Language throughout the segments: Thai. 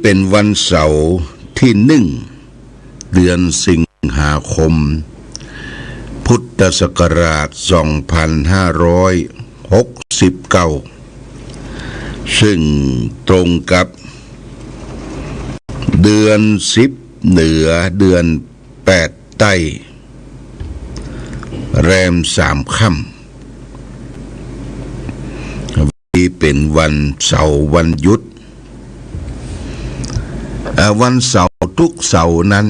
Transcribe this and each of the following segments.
เป็นวันเสาร์ที่1 เดือนสิงหาคม พุทธศักราช 2569 ซึ่งตรงกับเดือน10เหนือเดือน8ใต้แรม3 ค่ำที่เป็นวันเสาร์วันหยุดวันเสาร์ทุกเสาร์นั้น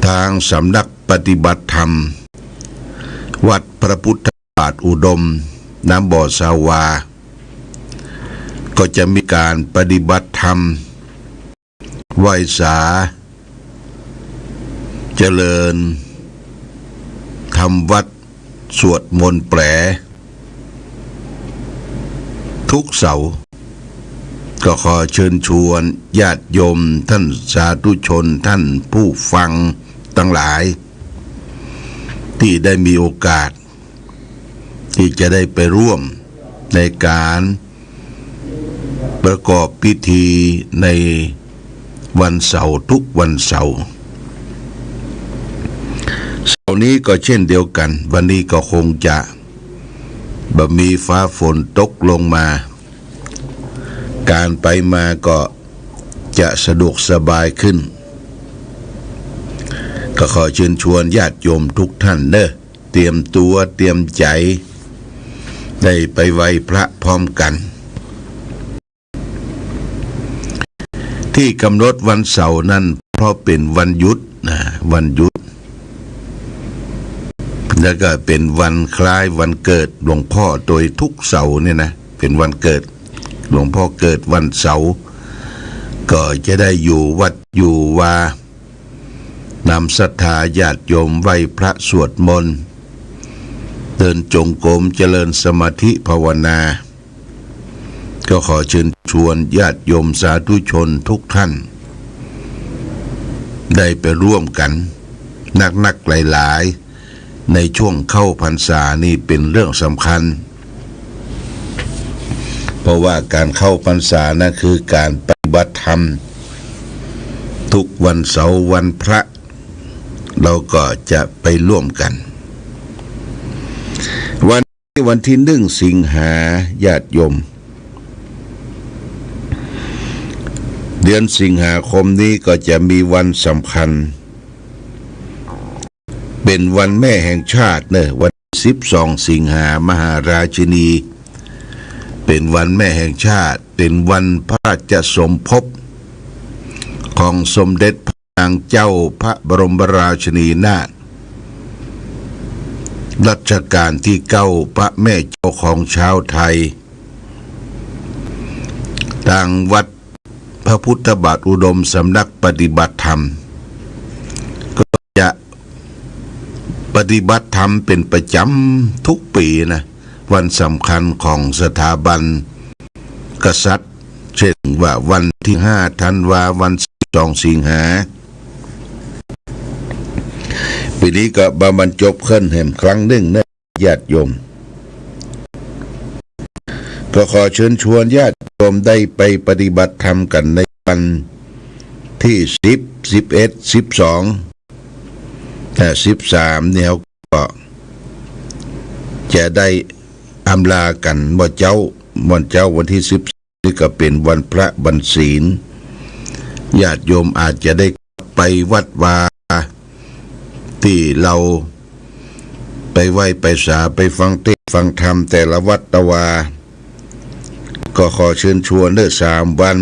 ทางสำนักปฏิบัติธรรมวัดพระพุทธบาทอุดมน้ำบ่อสาวาก็จะมีการปฏิบัติธรรมไหว้สาเจริญทำวัดสวดมนต์แปลทุกเสาร์ก็ขอเชิญชวนญาติโยมท่านสาธุชนท่านผู้ฟังทั้งหลายที่ได้มีโอกาสที่จะได้ไปร่วมในการประกอบพิธีในวันเสาร์ทุกวันเสาร์นี้ก็เช่นเดียวกันวันนี้ก็คงจะมีฟ้าฝนตกลงมาการไปมาก็จะสะดวกสบายขึ้นก็ขอเชิญชวนญาติโยมทุกท่านเด้อเตรียมตัวเตรียมใจได้ไปไหว้พระพร้อมกันที่กำหนดวันเสาร์นั้นเพราะเป็นวันหยุดวันหยุดแล้วก็เป็นวันคล้ายวันเกิดหลวงพ่อโดยทุกเสาร์เนี่ยนะเป็นวันเกิดหลวงพ่อเกิดวันเสาร์ก็จะได้อยู่วัดอยู่วานำศรัทธาญาติโยมไหว้พระสวดมนต์เดินจงกรมเจริญสมาธิภาวนาก็ขอเชิญชวนญาติโยมสาธุชนทุกท่านได้ไปร่วมกันนักหลายๆในช่วงเข้าพรรษานี่เป็นเรื่องสำคัญเพราะว่าการเข้าพรรษานะคือการปฏิบัติธรรมทุกวันเสาร์วันพระเราก็จะไปร่วมกันวันที่1 สิงหาญาติโยมเดือนสิงหาคมนี้ก็จะมีวันสำคัญเป็นวันแม่แห่งชาติเนอะวัน12 สิงหามหาราชินีเป็นวันแม่แห่งชาติเป็นวันพระราชสมภพของสมเด็จพระนางเจ้าพระบรมราชินีนาถรัชกาลที่9พระแม่เจ้าของชาวไทยทางวัดพระพุทธบาทอุดมสำนักปฏิบัติธรรมก็จะปฏิบัติธรรมเป็นประจำทุกปีนะวันสำคัญของสถาบันกษัตริย์เช่นว่าวันที่5 ธันวาวัน12 สิงหาปีนี้ก็บรรจบขึ้นแห่งครั้งหนึ่งนะญาติโยมก็ขอเชิญชวนญาติโยมได้ไปปฏิบัติธรรมกันในวันที่10 11 12แต่13เนี่ยก็จะได้อำลากันวันเจ้าวันที่10นี่ก็เป็นวันพระวันศีลญาติโยมอาจจะได้ไปวัดวาที่เราไปไหว้ไปสาไปฟังเทศน์ฟังธรรมแต่ละวัดตะวาก็ขอเชิญชวนเด้อ3 วัน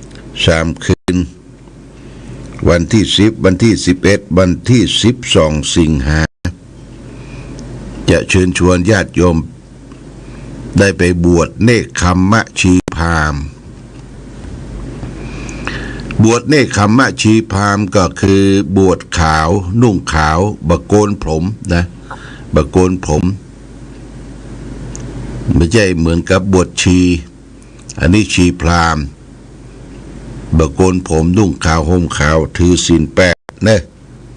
3 คืนวันที่10วันที่11วันที่12 สิงหาจะเชิญชวนญาติโยมได้ไปบวชเนคขมมชีพราหมณ์บวชเนคขมมชีพราหมณ์ก็คือบวชขาวนุ่งขาวบะโกนผมนะบะโกนผมไม่ใช่เหมือนกับบวชชีอันนี้ชีพราหมณ์บะโกนผมนุ่งขาวห่มขาวถือศีล8นะ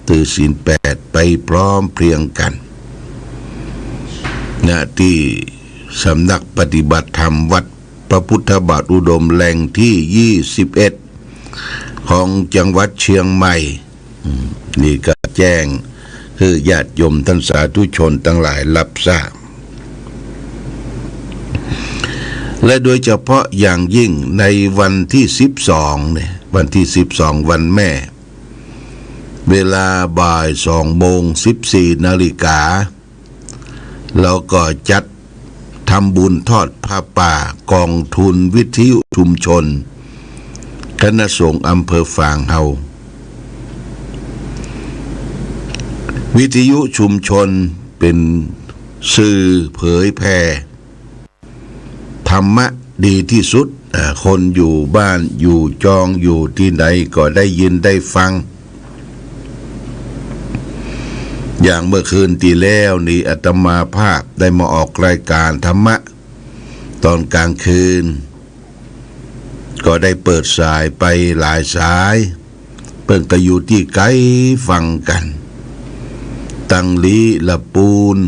ถือศีล8ไปพร้อมเพรียงกันณที่สำนักปฏิบัติธรรมวัด พระพุทธบาทอุดมแหล่งที่21ของจังหวัดเชียงใหม่นี่ก็แจ้งคือญาติโยมท่านสาธุชนทั้งหลายรับทราบและโดยเฉพาะอย่างยิ่งในวันที่12เนี่ยวันที่12วันแม่เวลาบ่าย2:14 น.เราก็จัดทำบุญทอดผ้าป่ากองทุนวิทยุชุมชนคณะสงฆ์อำเภอฝางเฮาวิทยุชุมชนเป็นสื่อเผยแผ่ธรรมะดีที่สุดคนอยู่บ้านอยู่จองอยู่ที่ไหนก็ได้ยินได้ฟังอย่างเมื่อคืนที่แล้วนี่อาตมาภาพได้มาออกรายการธรรมะตอนกลางคืนก็ได้เปิดสายไปหลายสายเปิดก็อยู่ที่ไกลฟังกันตังลีละปูน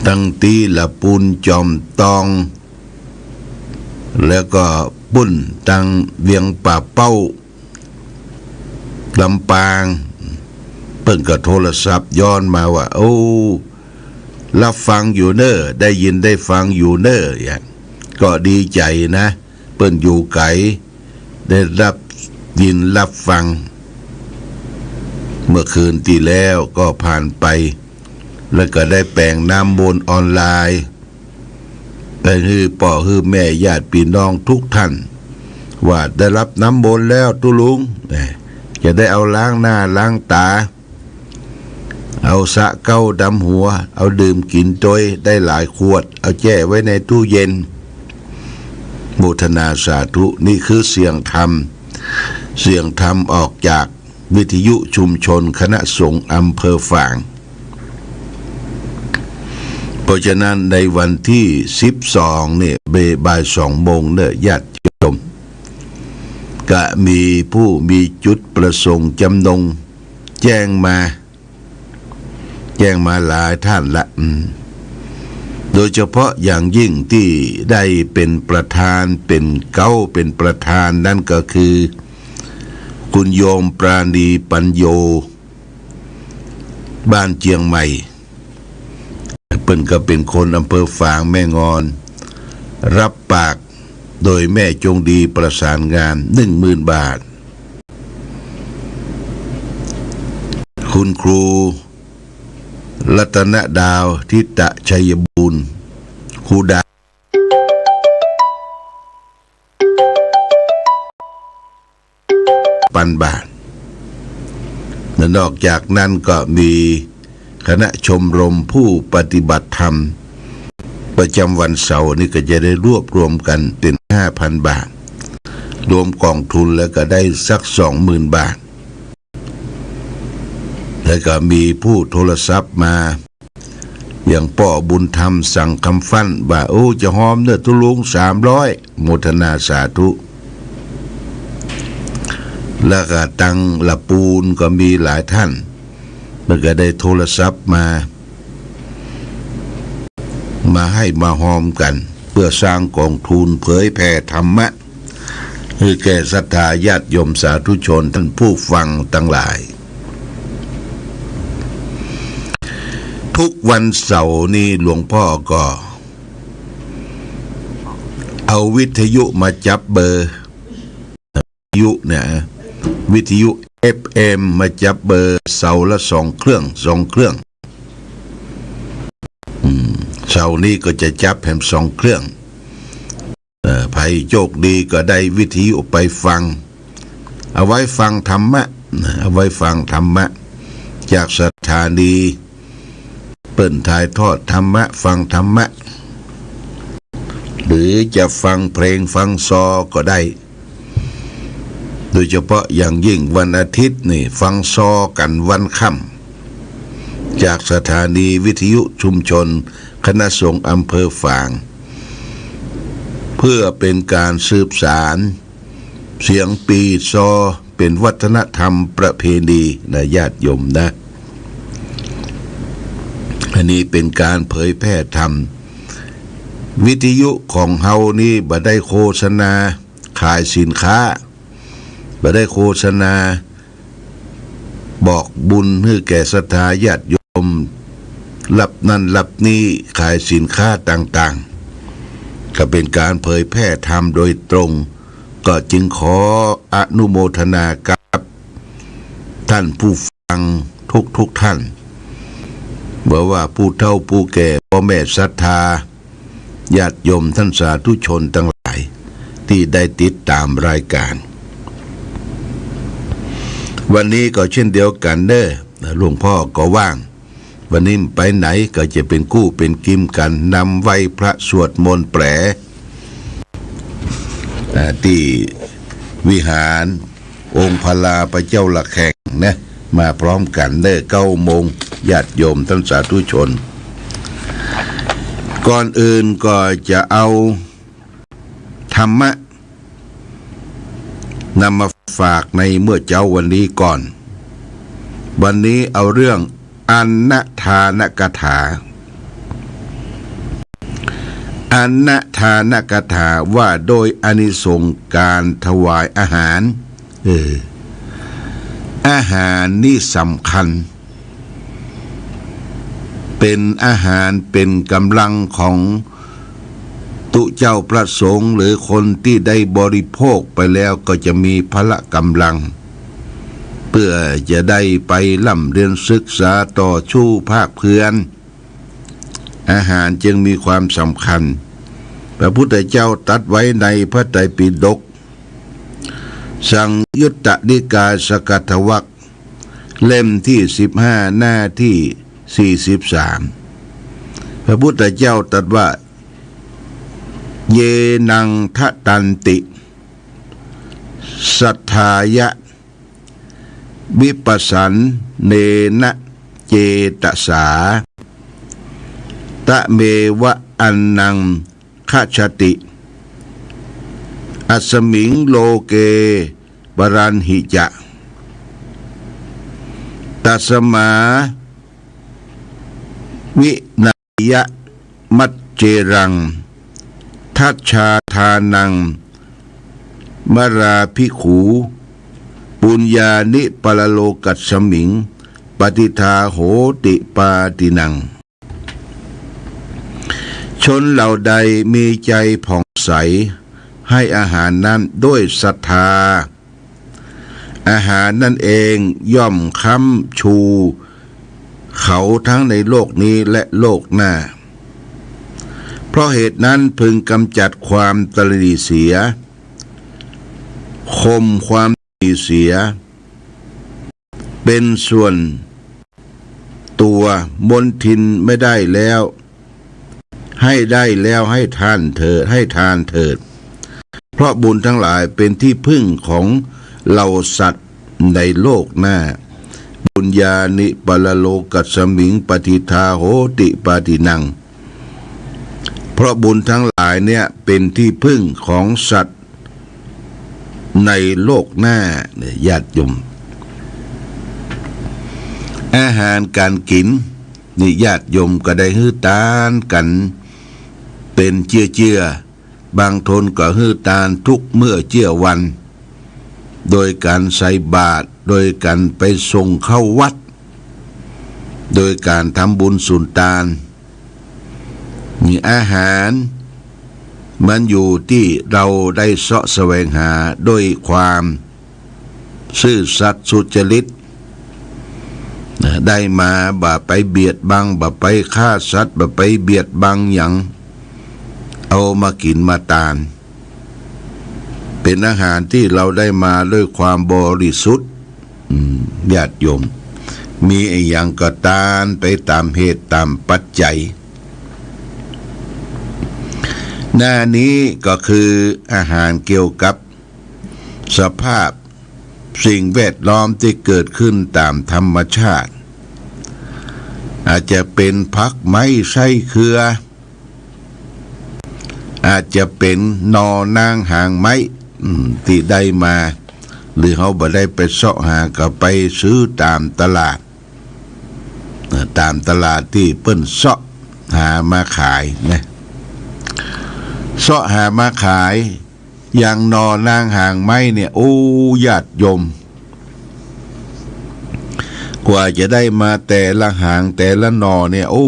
ตังตีละปูนจอมตองแล้วก็ปุ้นตังเวียงป่าเป้าลำปางเพิ่งก็โทรศัพท์ย้อนมาว่าโอ้รับฟังอยู่เนอได้ยินได้ฟังอยู่เนออย่างก็ดีใจนะเพิ่นอยู่ไกลได้รับยินรับฟังเมื่อคืนที่แล้วก็ผ่านไปแล้วก็ได้แปลงน้ำมนต์ออนไลน์ไปฮือพ่อฮือแม่ญาติพี่น้องทุกท่านว่าได้รับน้ำมนต์แล้วตุลุงจะได้เอาล้างหน้าล้างตาเอาสะเก้าดำหัวเอาดื่มกินโดยได้หลายขวดเอาแช่ไว้ในตู้เย็นโมทนาสาธุนี่คือเสียงธรรมออกจากวิทยุชุมชนคณะสงฆ์อำเภอฝางเพราะฉะนั้นในวันที่12เนี่ยบ่าย2 โมงเนี่ยญาติโยมก็มีผู้มีจุดประสงค์จำนงแจ้งมาหลายท่านละโดยเฉพาะอย่างยิ่งที่ได้เป็นประธานเป็นประธานนั่นก็คือคุณโยมปราณีปัญโยบ้านเจียงใหม่เปิ้นก็เป็นคนอำเภอฝางแม่งอนรับปากโดยแม่จงดีประสานงาน 10,000 บาทคุณครูรัตนดาวทิตะชัยบูรณ์ครูดา1,000 บาทและนอกจากนั้นก็มีคณะชมรมผู้ปฏิบัติธรรมประจำวันเสาร์นี่ก็จะได้รวบรวมกันเป็น 5,000 บาทรวมกองทุนแล้วก็ได้สัก 20,000 บาทแล้วก็มีผู้โทรศัพท์มาอย่างป่อบุญธรรมสั่งคำฟั่นว่าโอ้จะหอมเนื้อตุลุง300โมทนาสาธุแล้วก็ตังละปูนก็มีหลายท่านมันก็ได้โทรศัพท์มาให้มาหอมกันเพื่อสร้างกองทุนเผยแผ่ธรรมะคือแก่ศรัทธาญาติโยมสาธุชนท่านผู้ฟังทั้งหลายทุกวันเสาร์นี้หลวงพ่อก็เอาวิทยุมาจับเบอร์วิทยุ FM มาจับเบอร์เสาร์ละ2 เครื่องเสาร์นี้ก็จะจับแผ่น2 เครื่องไผโชคดีก็ได้วิทยุไปฟังเอาไว้ฟังธรรมะจากสถานีเปิ่นถ่ายทอดธรรมะฟังธรรมะหรือจะฟังเพลงฟังซอก็ได้โดยเฉพาะอย่างยิ่งวันอาทิตย์นี่ฟังซอกันวันค่ำจากสถานีวิทยุชุมชนคณะสงฆ์อำเภอฝางเพื่อเป็นการสืบสานเสียงปีซอเป็นวัฒนธรรมประเพณีนะญาติโยมนะอันนี้เป็นการเผยแพร่ธรรม วิทยุของเฮานี่บ่ได้โฆษณาขายสินค้าบ่ได้โฆษณาบอกบุญให้แก่ศรัทธาญาติโยมรับนั่นรับนี่ขายสินค้าต่างๆก็เป็นการเผยแพร่ธรรมโดยตรงก็จึงขออนุโมทนากับท่านผู้ฟังทุกท่านบอกว่าผู้เฒ่าผู้แก่พ่อแม่ศรัทธาญาติโยมท่านสาธุชนทั้งหลายที่ได้ติดตามรายการวันนี้ก็เช่นเดียวกันเด้อหลวงพ่อก็ว่างวันนี้ไปไหนก็จะเป็นกู้เป็นกิมกันนำไว้พระสวดมนต์แปลที่วิหารองค์พลาพระเจ้าละแขกนะมาพร้อมกันเด้อ9 โมงญาติโยมท่านสาธุชนก่อนอื่นก็จะเอาธรรมะนำมาฝากในเมื่อเจ้าวันนี้ก่อนวันนี้เอาเรื่องอันนทานกถาอันนทานกถาว่าโดยอานิสงส์การถวายอาหารอาหารนี่สำคัญเป็นอาหารเป็นกำลังของตุเจ้าพระสงฆ์หรือคนที่ได้บริโภคไปแล้วก็จะมีพละกำลังเพื่อจะได้ไปล่ำเรียนศึกษาต่อชู้ภาคเพื่อนอาหารจึงมีความสำคัญพระพุทธเจ้าตรัสไว้ในพระไตรปิฎกสังยุตตนิกายสกัทถวรรคเล่มที่15หน้าที่43พระพุทธเจ้าตรัสว่าเยนังทะตันติสัทธายะวิปัสสันเนนะเจตสาตะเมวะอันนังขชติอัสมิงโลเกปรันหิจะตัสมาวินายะมัจเจรังทัชชาทานังมราภิกขุปุญญานิปรโลกัสสมิงปฏิทาโหติปาตินังชนเหล่าใดมีใจผ่องใสให้อาหารนั้นด้วยศรัทธาอาหารนั่นเองย่อมค้ำชูเขาทั้งในโลกนี้และโลกหน้าเพราะเหตุนั้นพึงกำจัดความตรีเสียข่มความตรีเสียเป็นส่วนตัวมนทินไม่ได้แล้วให้ได้แล้วให้ทานเถิดให้ทานเถิดเพราะบุญทั้งหลายเป็นที่พึ่งของเหล่าสัตว์ในโลกหน้าบุญญานิปรโลกัสสมิงปฏิทาโหติปาตินังเพราะบุญทั้งหลายเนี่ยเป็นที่พึ่งของสัตว์ในโลกหน้าญาติโยมอาหารการกินนี่ญาติโยมก็ได้ฮื้อตานกันเป็นเจือบางทนก็ฮื้อตานทุกเมื่อเจื้อวันโดยการใส่บาตรโดยการไปส่งเข้าวัดโดยการทำบุญสุนทานมีอาหารมันอยู่ที่เราได้เสาะแสวงหาด้วยความซื่อสัตย์สุจริตได้มาบ่ไปเบียดบังบ่ไปฆ่าสัตว์บ่ไปเบียดบังอย่างเอามากินมาทานเป็นอาหารที่เราได้มาด้วยความบริสุทธิ์ญาติโยมมีไอ้อย่างก็ทานไปตามเหตุตามปัจจัยหน้านี้ก็คืออาหารเกี่ยวกับสภาพสิ่งแวดล้อมที่เกิดขึ้นตามธรรมชาติอาจจะเป็นผักไม้ไส้เครืออาจจะเป็นนอนางหางไม้ที่ได้มาหรือเขาบ่ได้ไปเสาะหาก็ไปซื้อตามตลาดที่เปิ้นเสาะหามาขายนะ เสาะหามาขายอย่างนอนางหางไม้เนี่ยโอ้ญาติโยมกว่าจะได้มาแต่ละหางแต่ละนอเนี่ยโอ้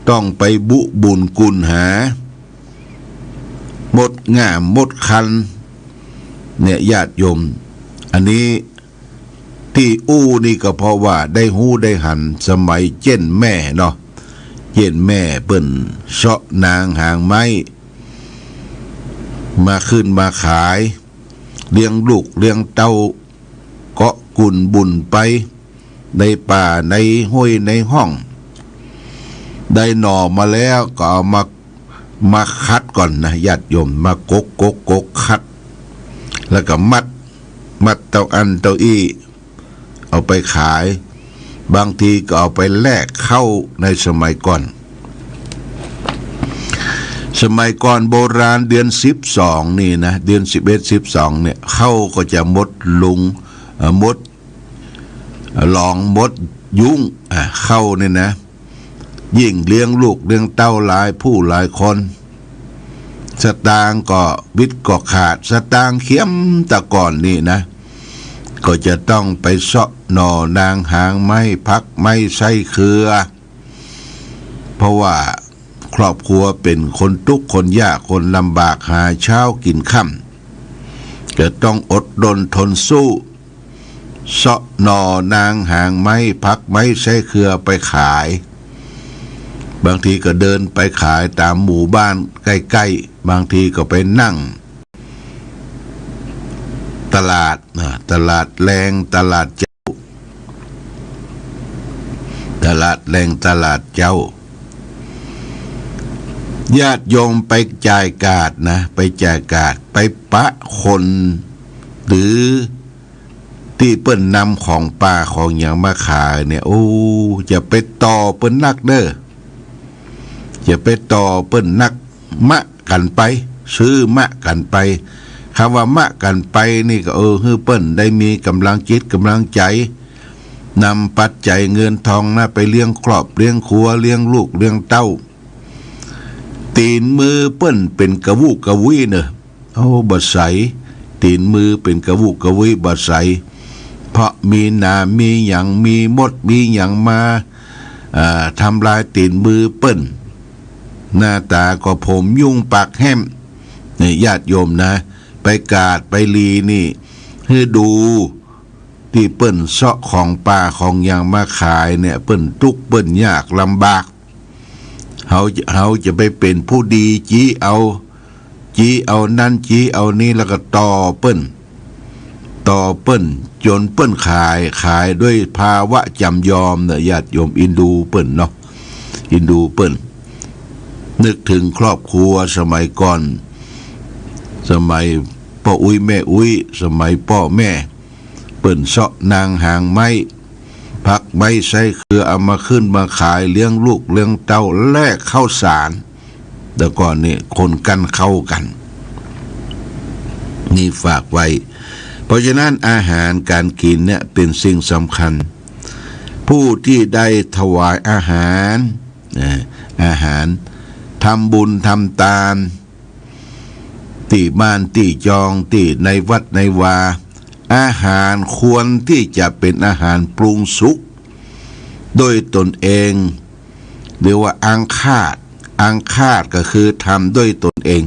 ต้องไปบุญกุลหาหมดง่ามหมดคันเนี่ยญาติโยมอันนี้ที่นี่ก็เพราะว่าได้หูได้หันสมัยเจ้นแม่เนาะเจ้นแม่เปิ้นเสาะนางหางไม้มาขึ้นมาขายเลี้ยงลูกเลี้ยงเต้าเกาะกุ่นบุญไปในป่าในห้วยในห้องได้หน่อมาแล้วก็เอามาคัดก่อนนะญาติโยมมากกคัดแล้วก็มัดเต้าอันเต้าอี้เอาไปขายบางทีก็เอาไปแลกเข้าในสมัยก่อนโบราณเดือน12นี่นะเดือน11 12เนี่ยเข้าก็จะมดลุงมดหลองมดยุงเข้าเนี่ยนะยิ่งเลี้ยงลูกเลี้ยงเต้าหลายผู้หลายคนสตางค์ก็วิตก็ขาดสตางค์เข็มตะก่อนนี่นะก็จะต้องไปเสาะหน่อนางหางไม้พักไม้ไส้เครือเพราะว่าครอบครัวเป็นคนทุกข์คนยากคนลำบากหาเช้ากินค่ำจะต้องอดทนทนสู้เสาะหน่อนางหางไม้พักไม้ไส้เครือไปขายบางทีก็เดินไปขายตามหมู่บ้านใกล้ๆบางทีก็ไปนั่งตลาดแรงตลาดเจ้าตลาดแรงตลาดเจ้าญาติโยมไปจ่ายกาดนะไปจ่ายกาดไปปะคนหรือที่เปิ้นนำของป่าของอย่างมาขายเนี่ยโอ้จะไปต่อเปิ้นนักเด้อจะไปต่อเปิ้นนักมะกันไปซื้อมะกันไปคำว่ามะกันไปนี่ก็ฮือเปิ้นได้มีกำลังจิตกำลังใจนำปัจจัยเงินทองนะไปเลี้ยงครอบเลี้ยงครัวเลี้ยงลูกเลี้ยงเต้าตีนมือเปิ้นเป็นกระวุกกระวิเนอะบ่ใสตีนมือเป็นกระวุกกระวิบ่ใสเพราะมีหนามีหยังมีมดมีหยังมาทำลายตีนมือเปิ้นหน้าตาก็ผมยุ่งปากแห้มนี่ญาติโยมนะไปกาดไปลีนี่ให้ดูที่เปิ้นเสาะของป่าของอย่างมาขายเนี่ยเปิ้นทุกข์เปิ้นยากลำบากเขาจะไปเป็นผู้ดีจี้เอานั่นจี้เอานี่แล้วก็ต่อเปิ้นจนเปิ้นขายด้วยภาวะจำยอมเนี่ยญาติโยมอินดูเปิ้นเนาะอินดูเปิ้นนึกถึงครอบครัวสมัยก่อนสมัยพ่ออุ้ยแม่อุ้ยสมัยพ่อแม่เปิ้นเสาะนางหางไม้พักไม้ใช้เครือเอามาขึ้นมาขายเลี้ยงลูกเลี้ยงเต้าแลกข้าวสารแต่ก่อนนี่คนกันเข้ากันนี่ฝากไว้เพราะฉะนั้นอาหารการกินเนี่ยเป็นสิ่งสำคัญผู้ที่ได้ถวายอาหารทำบุญทำทานที่บ้านที่จองที่ในวัดในวาอาหารควรที่จะเป็นอาหารปรุงสุกโดยตนเองหรือว่าอังคาดก็คือทำด้วยตนเอง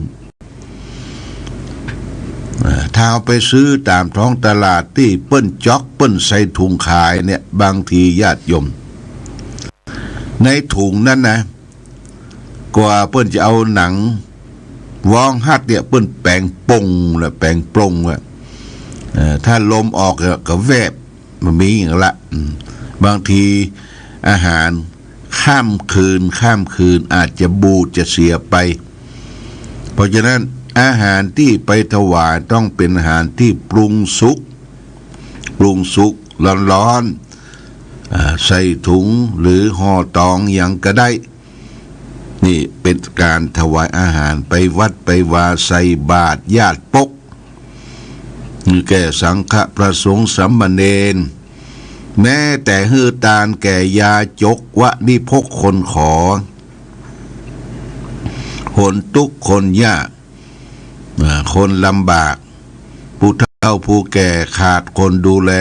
ถ้าเอาไปซื้อตามท้องตลาดที่เปิ้นจ๊อกเปิ้นใส่ถุงขายเนี่ยบางทีญาติโยมในถุงนั้นนะกว่าเปิ้นจะเอาหนังวองฮัดเนี่ยเปิ้นแปลงปงว่ะถ้าลมออกก็แวบมันมีอย่างละบางทีอาหารข้ามคืนอาจจะบูดจะเสียไปเพราะฉะนั้นอาหารที่ไปถวายต้องเป็นอาหารที่ปรุงสุกร้อนใส่ถุงหรือห่อตองอย่างก็ได้นี่เป็นการถวายอาหารไปวัดไปวาใส่บาตรญาติปกแก่สังฆประสงค์สามเณรแม้แต่ฮือตาลแก่ยาจกวะนิพกคนขอ คนทุกข์คนยากคนลำบากผู้เฒ่าผู้แก่ขาดคนดูแล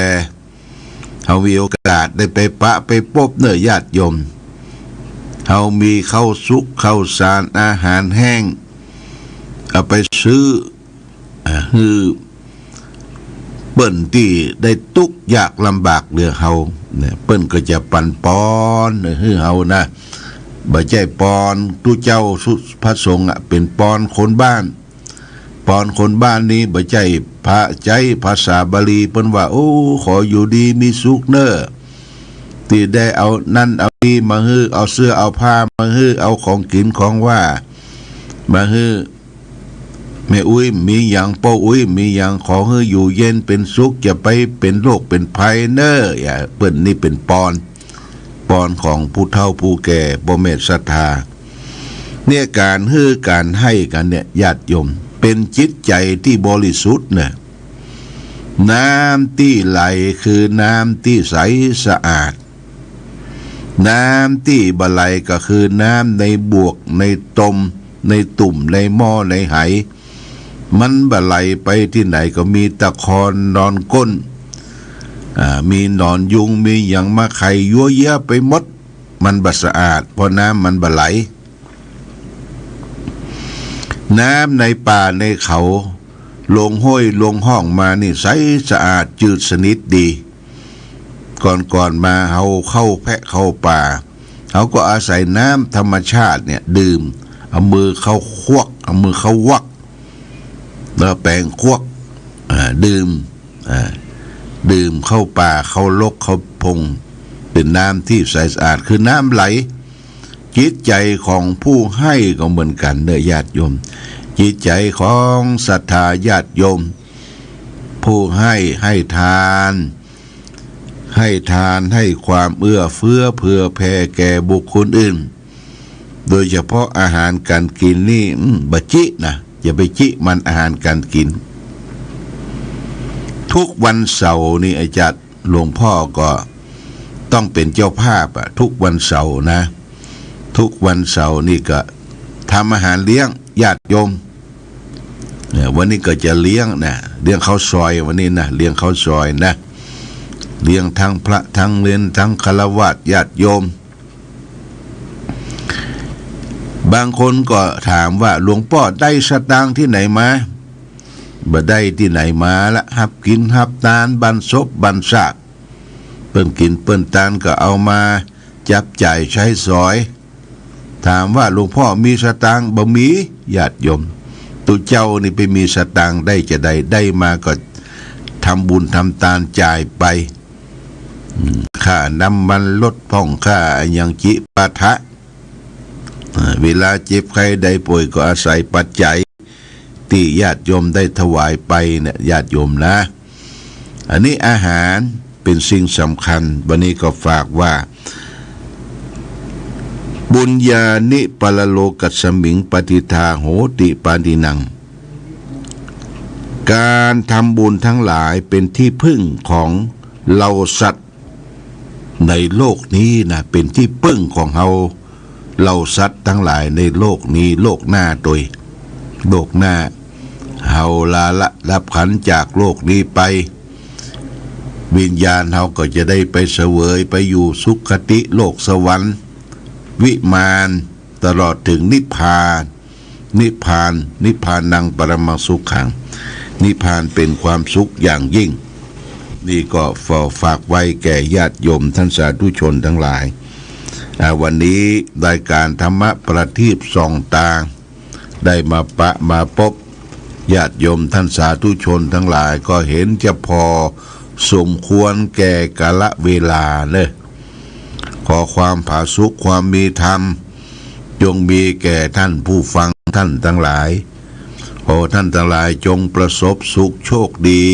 เฮามีโอกาสได้ไปปะไปพบเนื้อญาติโยมเฮามีข้าวสุกข้าวสารอาหารแห้งเอาไปซื้อคือเปิ้นที่ได้ทุกข์ยากลำบากเรือเฮาเนี่ยเปิ้นก็จะปันปอนคือเฮานะบ่ใช่ปอนตู้เจ้าพระสงฆ์เป็นปอนคนบ้านปอนคนบ้านนี้บ่ใช่พระใจภาษาบาลีเปิ้นว่าโอ้ขออยู่ดีมีสุขเน้อที่ได้เอานั่นเอานี่มาฮื้อเอาเสื้อเอาผ้ามาฮื้อเอาของกินของว่ามาฮื้อแม่อุ้ยมีอย่างป้าอุ้ยมีอย่างขอให้อยู่เย็นเป็นสุขอย่าไปเป็นโรคเป็นภัยเน้ออย่าเปิ้นนี่เป็นปอนของผู้เฒ่าผู้แก่บ่แม่นศรัทธาเนี่ยการฮื้อการให้กันเนี่ยญาติโยมเป็นจิตใจที่บริสุทธิ์เนี่ยน้ำที่ไหลคือน้ำที่ใสสะอาดน้ำที่บะไหลก็คือน้ำในบวกในตมในตุ่มในหม้อในไหมันบะไหลไปที่ไหนก็มีตะคอนนอนก้นมีหนอนยุงมีอย่างมาไข่ยั่วเยะไปหมดมันบะสะอาดเพราะน้ำมันบะไหลน้ำในป่าในเขาลงห้วยลงห้องมานี่ใสสะอาดจืดสนิทดีก่อนมาเขาเข้าแพะเข้าป่าเขาก็อาศัยน้ำธรรมชาติเนี่ยดื่มเอามือเข้าควักเอามือเข้าวักแล้วแปรงควักดื่มเข้าป่าเข้าลกเข้าพงเป็นน้ำที่ใสสะอาดคือน้ำไหลจิตใจของผู้ให้ก็เหมือนกันเด้อญาติโยมจิตใจของศรัทธาญาติโยมผู้ให้ทานให้ความเอื้อเฟื้อเผื่อแผ่แก่บุคคลอื่นโดยเฉพาะอาหารการกินนี่บะจินะอย่าไปจิมันอาหารการกินทุกวันเสาร์นี่อาจารย์หลวงพ่อก็ต้องเป็นเจ้าภาพทุกวันเสาร์นะทุกวันเสาร์นี่ก็ทำอาหารเลี้ยงญาติโยมวันนี้ก็จะเลี้ยงข้าวซอยวันนี้นะเลี้ยงข้าวซอยนะเลี้ยงทั้งพระทั้งเรียนทั้งฆราวาสญาติโยมบางคนก็ถามว่าหลวงพ่อได้สตางค์ที่ไหนมาบ่ได้ที่ไหนมาละหับกินหับทานบันศพบันซากเปิ้นกินเปิ้นทานก็เอามาจับจ่ายใช้สอยถามว่าหลวงพ่อมีสตางค์บ่มีญาติโยมตุเจ้านี่ไปมีสตางค์ได้จะได้มาก็ทำบุญทำทานจ่ายไปค่าน้ำมันลดพ่องค่าอย่างจิปาถะเวลาเจ็บไข้ได้ป่วยก็อาศัยปัจจัยที่ญาติโยมได้ถวายไปเนี่ยญาติโยมนะอันนี้อาหารเป็นสิ่งสำคัญวันนี้ก็ฝากว่าบุญญาณิปรโลกัสสมิงปฏิทาโหติปานินังการทำบุญทั้งหลายเป็นที่พึ่งของเราสัตว์ในโลกนี้นะเป็นที่พึ่งของเราสัตว์ทั้งหลายในโลกนี้โลกหน้าโดยโลกหน้าเฮาลาละรับขันจากโลกนี้ไปวิญญาณเฮาก็จะได้ไปเสวยไปอยู่สุคติโลกสวรรค์วิมานตลอดถึงนิพพานนังปรมังสุขขังนิพพานเป็นความสุขอย่างยิ่งนี่ก็ฝากไว้แก่ญาติโยมท่านสาธุชนทั้งหลายวันนี้รายการธรรมะประทีปส่องตาได้มาพบญาติโยมท่านสาธุชนทั้งหลายก็เห็นจะพอสมควรแก่กาลเวลาเลยขอความผาสุกความมีธรรมจงมีแก่ท่านผู้ฟังท่านทั้งหลายขอท่านทั้งหลายจงประสบสุขโชคดี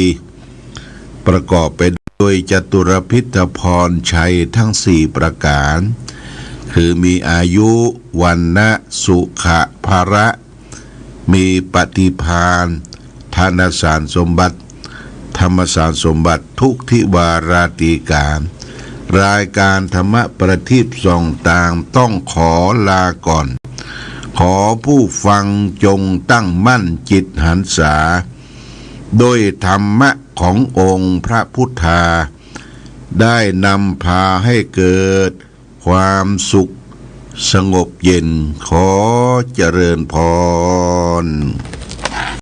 ประกอบไปด้วยจตุรพิธพรชัยทั้ง4ประการคือมีอายุวันนะสุขะภาระมีปฏิภาณทานสารสมบัติธรรมสารสมบัติทุกทิวาราตีการรายการธรรมะประทีปส่องตามต้องขอลาก่อน ขอผู้ฟังจงตั้งมั่นจิตหันษาโดยธรรมะขององค์พระพุทธาได้นำพาให้เกิดความสุขสงบเย็นขอเจริญพร